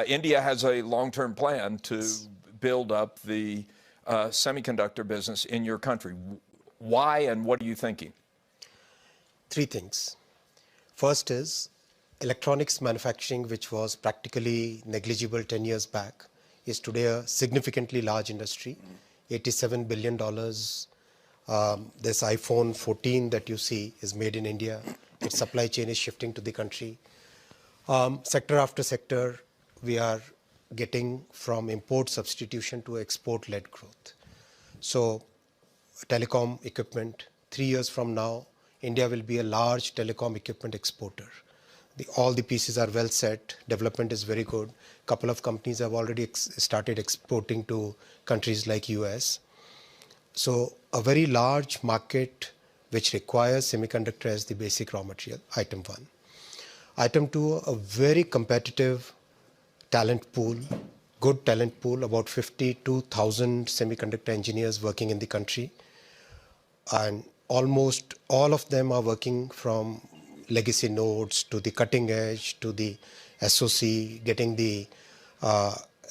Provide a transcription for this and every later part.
India has a long-term plan to build up the semiconductor business in your country. Why and what are you thinking? Three things. First is electronics manufacturing, which was practically negligible 10 years back, is today a significantly large industry. $87 billion. This iPhone 14 that you see is made in India. Its supply chain is shifting to the country. Sector after sector, we are getting from import substitution to export-led growth. So telecom equipment, 3 years from now, India will be a large telecom equipment exporter. All the pieces are well set. Development is very good. A couple of companies have already started exporting to countries like US. So a very large market which requires semiconductor as the basic raw material, item one. Item two, a very competitive talent pool, good talent pool, about 52,000 semiconductor engineers working in the country. And almost all of them are working from legacy nodes to the cutting edge to the SoC, getting the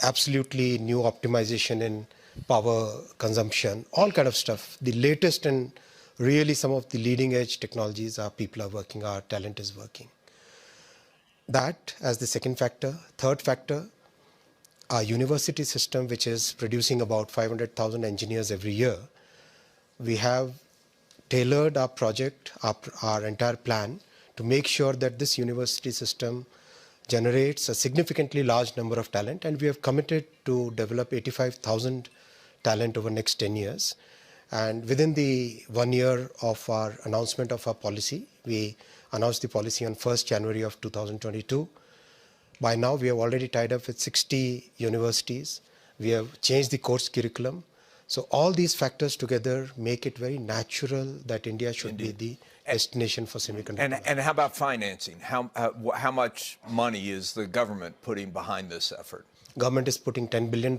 absolutely new optimization in power consumption, all kind of stuff. The latest and really some of the leading edge technologies our people are working, our talent is working. That as the second factor. Third factor, our university system, which is producing about 500,000 engineers every year. We have tailored our project, our entire plan to make sure that this university system generates a significantly large number of talent, and we have committed to develop 85,000 talent over the next 10 years. And within the 1 year of our announcement of our policy, we announced the policy on 1st January of 2022. By now, we have already tied up with 60 universities. We have changed the course curriculum. So all these factors together make it very natural that India should be the destination for semiconductor. And how about financing? How much money is the government putting behind this effort? Government is putting $10 billion.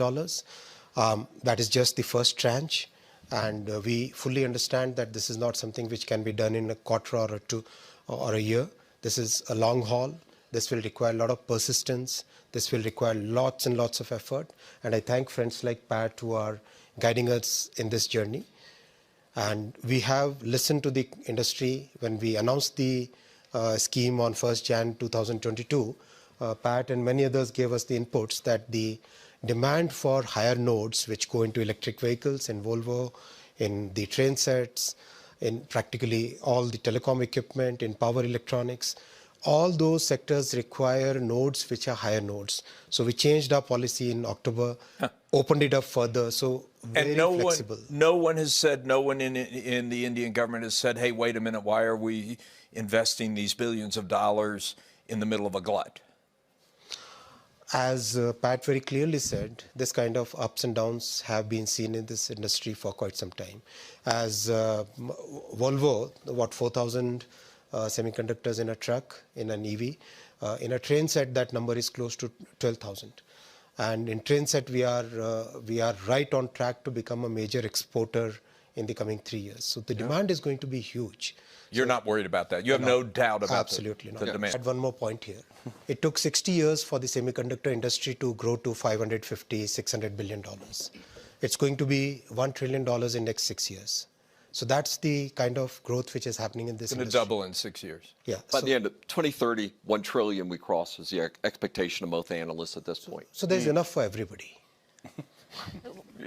That is just the first tranche. And we fully understand that this is not something which can be done in a quarter or two or a year. This is a long haul. This will require a lot of persistence. This will require lots and lots of effort. And I thank friends like Pat who are guiding us in this journey. And we have listened to the industry. When we announced the scheme on 1st Jan 2022, Pat and many others gave us the inputs that the demand for higher nodes, which go into electric vehicles, in Volvo, in the train sets, in practically all the telecom equipment, in power electronics, all those sectors require nodes which are higher nodes. So we changed our policy in October, opened it up further. So very flexible. No one has said, no one in the Indian government has said, hey, wait a minute, why are we investing these billions of dollars in the middle of a glut? As Pat very clearly said, this kind of ups and downs have been seen in this industry for quite some time. As Volvo, 4,000 semiconductors in a truck, in an EV. In a train set, that number is close to 12,000. And in train set, we are right on track to become a major exporter in the coming 3 years. So the demand is going to be huge. You're not worried about that. You have no doubt about absolutely the demand. Add one more point here. It took 60 years for the semiconductor industry to grow to $550, $600 billion. It's going to be $1 trillion in next 6 years. So that's the kind of growth which is happening in this industry. It's going to double in 6 years. Yeah. By the end of 2030, 1 trillion we cross is the expectation of most analysts at this point. So there's enough for everybody.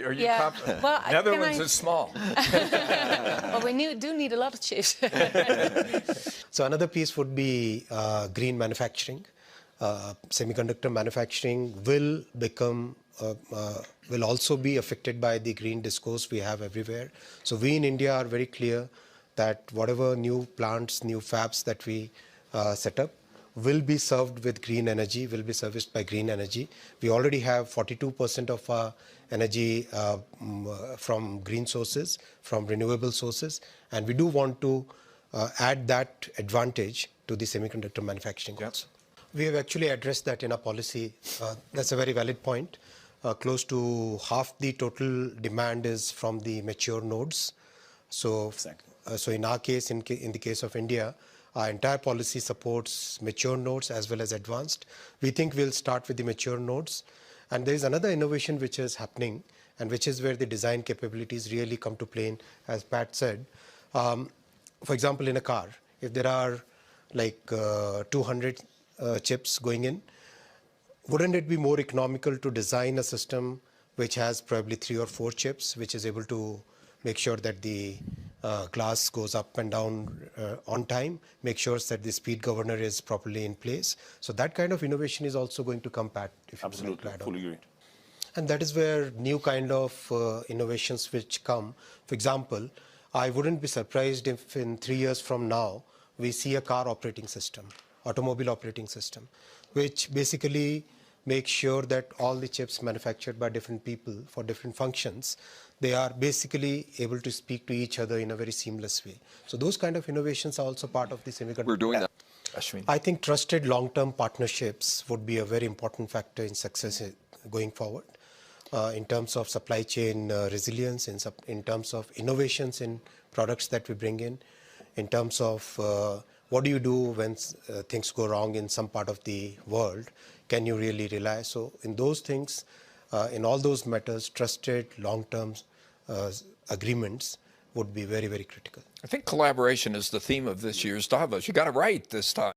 Are you confident? Well, Netherlands is small. Well, we do need a lot of chips. So another piece would be green manufacturing. Semiconductor manufacturing will become will also be affected by the green discourse we have everywhere. So we in India are very clear that whatever new plants, new fabs that we set up will be served with green energy, will be serviced by green energy. We already have 42% of our energy from green sources, from renewable sources, and we do want to add that advantage to the semiconductor manufacturing also. We have actually addressed that in our policy. That's a very valid point. Close to half the total demand is from the mature nodes. So, so in our case, in the case of India, Our entire policy supports mature nodes as well as advanced. We think we'll start with the mature nodes. And there is another innovation which is happening, and which is where the design capabilities really come to play, as Pat said. For example, in a car, if there are like 200 chips going in, wouldn't it be more economical to design a system which has probably 3 or 4 chips, which is able to make sure that the glass goes up and down on time, make sure that the speed governor is properly in place? So that kind of innovation is also going to come, Pat, if you would like to add on. Fully agree. And that is where new kind of innovations which come. For example, I wouldn't be surprised if in 3 years from now, we see a car operating system, automobile operating system, which basically makes sure that all the chips manufactured by different people for different functions, they are basically able to speak to each other in a very seamless way. So those kind of innovations are also part of the semiconductor. We're doing that. Ashwini. I think trusted long-term partnerships would be a very important factor in success going forward. In terms of supply chain resilience, in terms of innovations in products that we bring in terms of what do you do when things go wrong in some part of the world, can you really rely? So in those things, in all those matters, trusted long-term agreements would be very, very critical. I think collaboration is the theme of this year's Davos. You got it right this time.